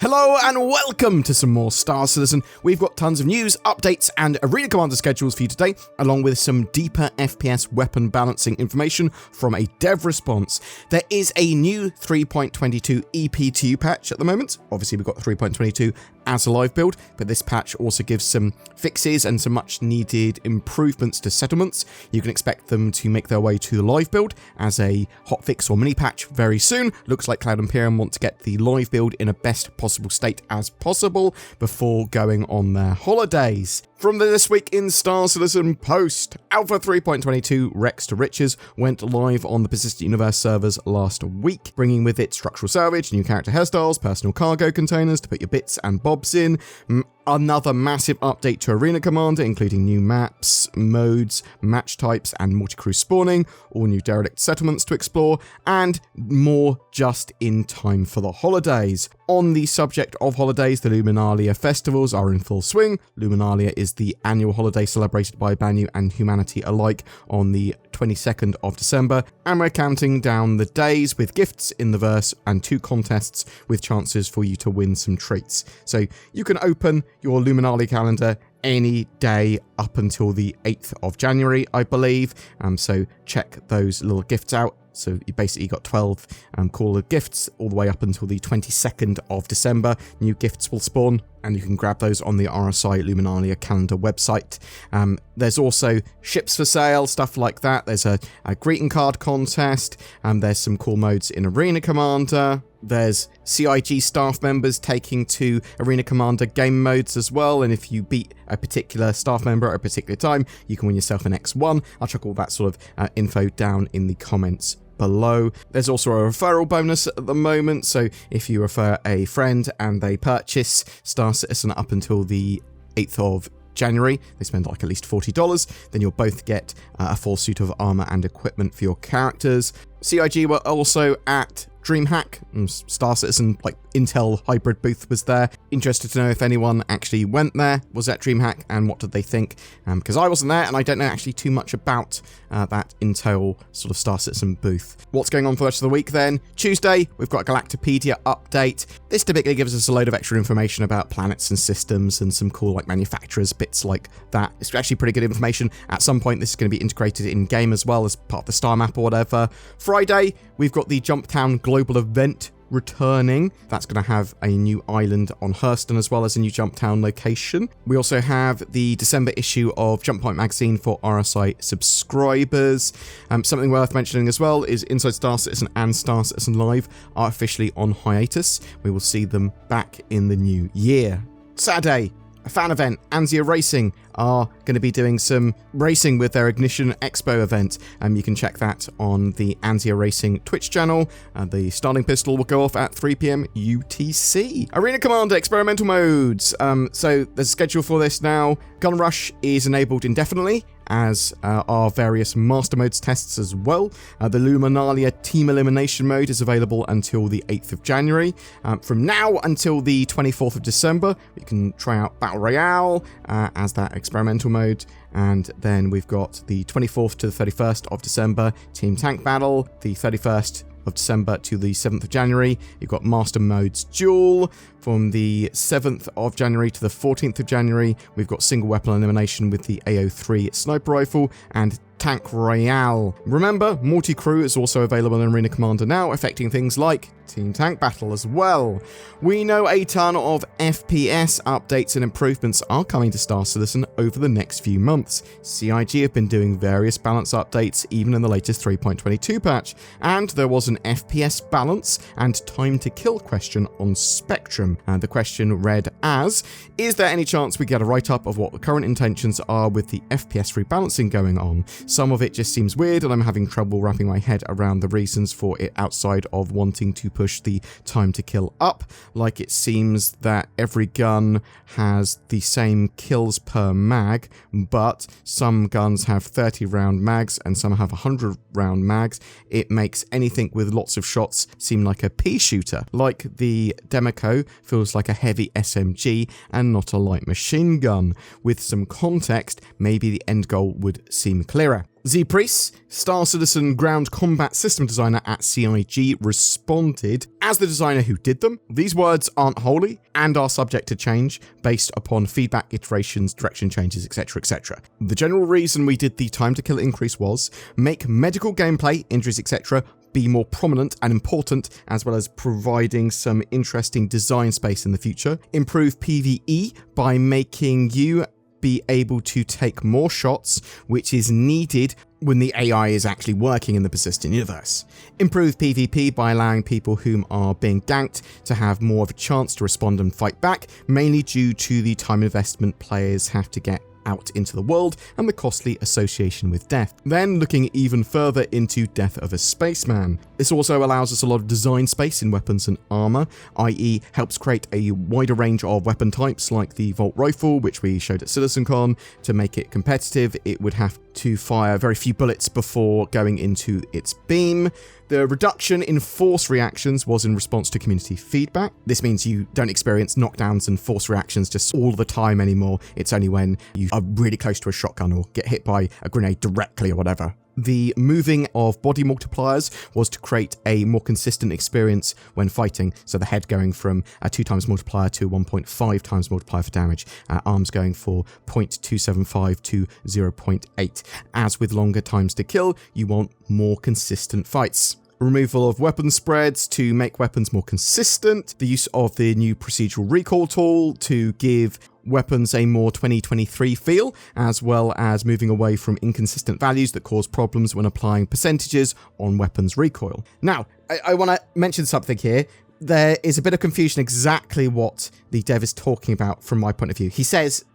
Hello and welcome to some more Star Citizen. We've got tons of news, updates and Arena Commander schedules for you today, along with some deeper FPS weapon balancing information from a dev response. There is a new 3.22 EPTU patch at the moment. Obviously we've got 3.22 as a live build, but this patch also gives some fixes and some much needed improvements to settlements. You can expect them to make their way to the live build as a hotfix or mini patch very soon. Looks like Cloud Imperium want to get the live build in a best possible state as possible before going on their holidays. From the This Week in Star Citizen post, Alpha 3.22 Rex to Riches went live on the Persistent Universe servers last week, bringing with it structural salvage, new character hairstyles, personal cargo containers to put your bits and bobs in, another massive update to Arena Commander, including new maps, modes, match types, and multi-crew spawning, all new derelict settlements to explore, and more just in time for the holidays. On the subject of holidays, the Luminalia festivals are in full swing. Luminalia is the annual holiday celebrated by Banu and humanity alike on the 22nd of December, and we're counting down the days with gifts in the verse and 2 contests with chances for you to win some treats. So you can open your Luminalia calendar any day up until the 8th of January, I believe. So check those little gifts out. So you basically got 12 call gifts all the way up until the 22nd of December. New gifts will spawn, and you can grab those on the RSI Luminalia calendar website. There's also ships for sale, stuff like that. There's a greeting card contest. There's some cool modes in Arena Commander. There's CIG staff members taking to Arena Commander game modes as well, and if you beat a particular staff member at a particular time, you can win yourself an X1. I'll chuck all that sort of info down in the comments below. There's also a referral bonus at the moment, so if you refer a friend and they purchase Star Citizen up until the 8th of January, they spend like at least $40, then you'll both get a full suit of armor and equipment for your characters. CIG were also at DreamHack, Star Citizen, like Intel hybrid booth was there. Interested to know if anyone actually went there, was at DreamHack, and what did they think? Because I wasn't there, and I don't know actually too much about that Intel sort of Star Citizen booth. What's going on for the rest of the week then? Tuesday, we've got a Galactopedia update. This typically gives us a load of extra information about planets and systems and some cool like manufacturers, bits like that. It's actually pretty good information. At some point, this is going to be integrated in-game as well as part of the star map or whatever. Friday, we've got the Jumptown Global Event returning. That's going to have a new island on Hurston as well as a new Jumptown location. We also have the December issue of Jump Point magazine for RSI subscribers. Something worth mentioning as well is Inside Star Citizen and Star Citizen Live are officially on hiatus. We will see them back in the new year. Saturday, a fan event, Anzia Racing are going to be doing some racing with their Ignition Expo event. You can check that on the Anzia Racing Twitch channel. The starting pistol will go off at 3 PM UTC. Arena Commander experimental modes. So there's a schedule for this now. Gun Rush is enabled indefinitely, as are various master modes tests as well. The Luminalia Team Elimination mode is available until the 8th of January. From now until the 24th of December, you can try out Battle Royale as that experimental mode. And then we've got the 24th to the 31st of December, Team Tank Battle. The 31st of December to the 7th of January, you've got Master Modes Duel. From the 7th of January to the 14th of January, we've got Single Weapon Elimination with the AO3 Sniper Rifle and Tank Royale. Remember, multi-crew is also available in Arena Commander now, affecting things like Team Tank Battle as well. We know a ton of FPS updates and improvements are coming to Star Citizen over the next few months. CIG have been doing various balance updates even in the latest 3.22 patch, and there was an FPS balance and time to kill question on Spectrum. And the question read as, is there any chance we get a write-up of what the current intentions are with the FPS rebalancing going on? Some of it just seems weird, and I'm having trouble wrapping my head around the reasons for it outside of wanting to push the time to kill up. Like, it seems that every gun has the same kills per mag, but some guns have 30 round mags and some have 100 round mags. It makes anything with lots of shots seem like a pea shooter. Like the Demeco feels like a heavy SMG and not a light machine gun. With some context, maybe the end goal would seem clearer. everywhere. Z Priest, Star Citizen ground combat system designer at CIG, responded, as the designer who did them, these words aren't holy and are subject to change based upon feedback, iterations, direction changes, etc, etc. The general reason we did the time to kill increase was make medical gameplay, injuries, etc, be more prominent and important, as well as providing some interesting design space in the future. Improve PvE by making you be able to take more shots, which is needed when the AI is actually working in the persistent universe. Improve PvP by allowing people whom are being ganked to have more of a chance to respond and fight back, mainly due to the time investment players have to get out into the world and the costly association with death. Then looking even further into Death of a Spaceman. This also allows us a lot of design space in weapons and armor, i.e. helps create a wider range of weapon types like the Volt Rifle, which we showed at CitizenCon. To make it competitive, it would have to fire very few bullets before going into its beam. The reduction in force reactions was in response to community feedback. This means you don't experience knockdowns and force reactions just all the time anymore. It's only when you are really close to a shotgun or get hit by a grenade directly or whatever. The moving of body multipliers was to create a more consistent experience when fighting, so the head going from a 2x multiplier to 1.5 times multiplier for damage, arms going for 0.275 to 0.8. As with longer times to kill, you want more consistent fights. Removal of weapon spreads to make weapons more consistent, the use of the new procedural recall tool to give weapons a more 2023 feel, as well as moving away from inconsistent values that cause problems when applying percentages on weapons recoil. Now, I want to mention something here. There is a bit of confusion exactly what the dev is talking about from my point of view. He says,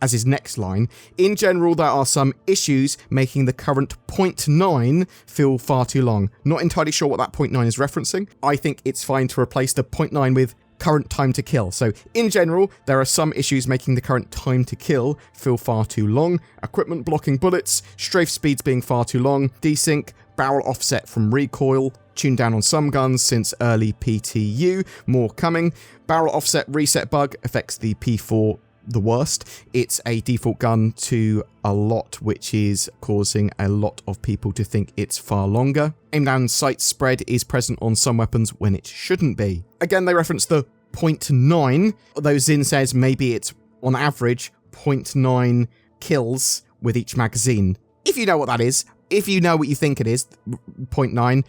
as his next line, in general there are some issues making the current 0.9 feel far too long. Not entirely sure what that 0.9 is referencing. I think it's fine to replace the 0.9 with current time to kill. So in general, there are some issues making the current time to kill feel far too long. Equipment blocking bullets, strafe speeds being far too long, desync, barrel offset from recoil, tuned down on some guns since early PTU, more coming. Barrel offset reset bug affects the P4 the worst. It's a default gun to a lot, which is causing a lot of people to think it's far longer. Aim down sight spread is present on some weapons when it shouldn't be. Again, they reference the 0.9, although Zin says maybe it's on average 0.9 kills with each magazine. If you know what that is, if you know what you think it is, 0.9,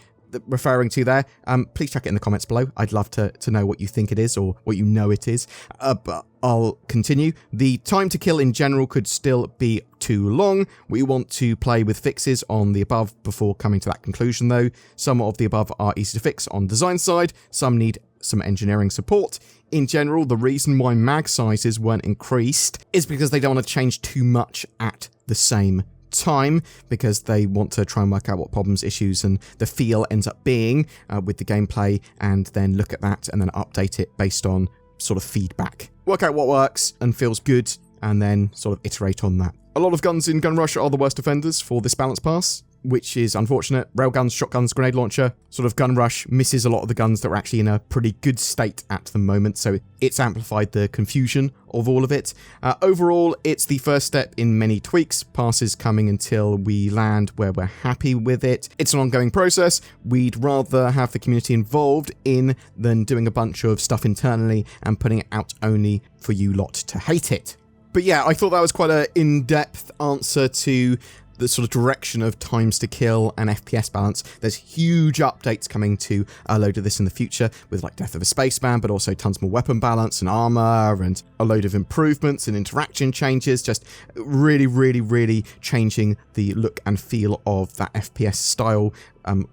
referring to there, please chuck it in the comments below. I'd love to know what you think it is or what you know it is. But I'll continue. The time to kill in general could still be too long. We want to play with fixes on the above before coming to that conclusion though. Some of the above are easy to fix on design side, some need some engineering support. In general, the reason why mag sizes weren't increased is because they don't want to change too much at the same time, because they want to try and work out what problems, issues and the feel ends up being with the gameplay, and then look at that and then update it based on sort of feedback. Work out what works and feels good and then sort of iterate on that. A lot of guns in Gun Rush are the worst offenders for this balance pass, which is unfortunate. Railguns, shotguns, grenade launcher, sort of Gun Rush misses a lot of the guns that are actually in a pretty good state at the moment, so it's amplified the confusion of all of it. Overall, it's the first step in many tweaks, passes coming until we land where we're happy with it. It's an ongoing process. We'd rather have the community involved in than doing a bunch of stuff internally and putting it out only for you lot to hate it. But yeah, I thought that was quite an in-depth answer to the sort of direction of times to kill and FPS balance. There's huge updates coming to a load of this in the future with like Death of a Spaceman, but also tons more weapon balance and armor and a load of improvements and interaction changes, just really changing the look and feel of that FPS style.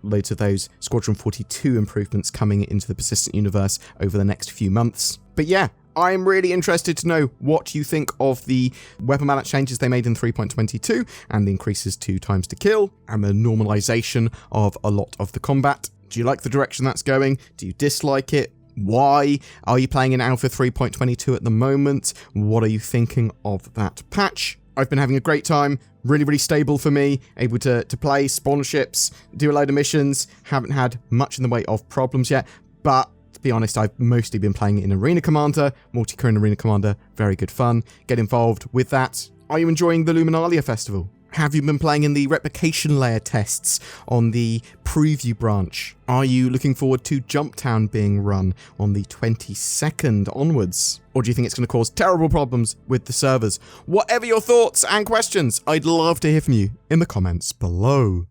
Loads of those Squadron 42 improvements coming into the persistent universe over the next few months. But yeah, I'm really interested to know what you think of the weapon balance changes they made in 3.22 and the increases to times to kill and the normalization of a lot of the combat. Do you like the direction that's going? Do you dislike it? Why? Are you playing in Alpha 3.22 at the moment? What are you thinking of that patch? I've been having a great time. Really stable for me. Able to play, spawn ships, do a load of missions. Haven't had much in the way of problems yet, but to be honest, I've mostly been playing in Arena Commander, multi-crew in Arena Commander, very good fun. Get involved with that. Are you enjoying the Luminalia Festival? Have you been playing in the replication layer tests on the preview branch? Are you looking forward to Jumptown being run on the 22nd onwards? Or do you think it's going to cause terrible problems with the servers? Whatever your thoughts and questions, I'd love to hear from you in the comments below.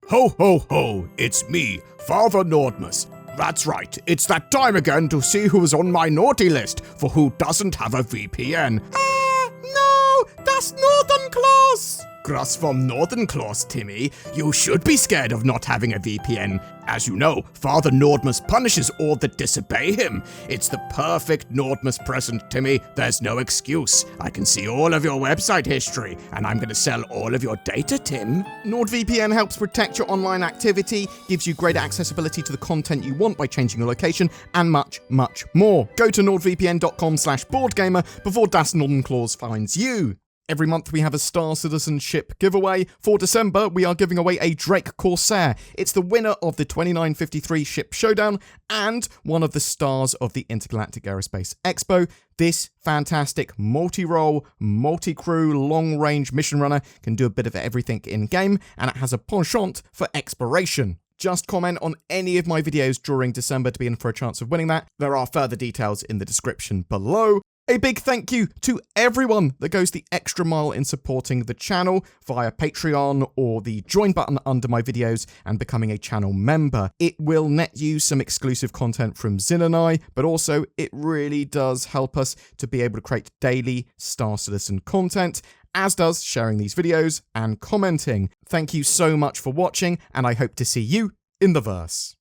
Ho ho ho, it's me, Father Nordmus. That's right, it's that time again to see who is on my naughty list for who doesn't have a VPN. No, that's Northern Claus! Grass from Northern Claus, Timmy. You should be scared of not having a VPN. As you know, Father Nordmus punishes all that disobey him. It's the perfect Nordmus present, Timmy. There's no excuse. I can see all of your website history, and I'm going to sell all of your data, Tim. NordVPN helps protect your online activity, gives you greater accessibility to the content you want by changing your location, and much, much more. Go to nordvpn.com/BoredGamer before Das Northern Claus finds you. Every month we have a Star Citizenship giveaway. For December, we are giving away a Drake Corsair. It's the winner of the 2953 Ship Showdown and one of the stars of the Intergalactic Aerospace Expo. This fantastic multi-role, multi-crew, long-range mission runner can do a bit of everything in-game, and it has a penchant for exploration. Just comment on any of my videos during December to be in for a chance of winning that. There are further details in the description below. A big thank you to everyone that goes the extra mile in supporting the channel via Patreon or the join button under my videos and becoming a channel member. It will net you some exclusive content from Zin and I, but also it really does help us to be able to create daily Star Citizen content, as does sharing these videos and commenting. Thank you so much for watching, and I hope to see you in the verse.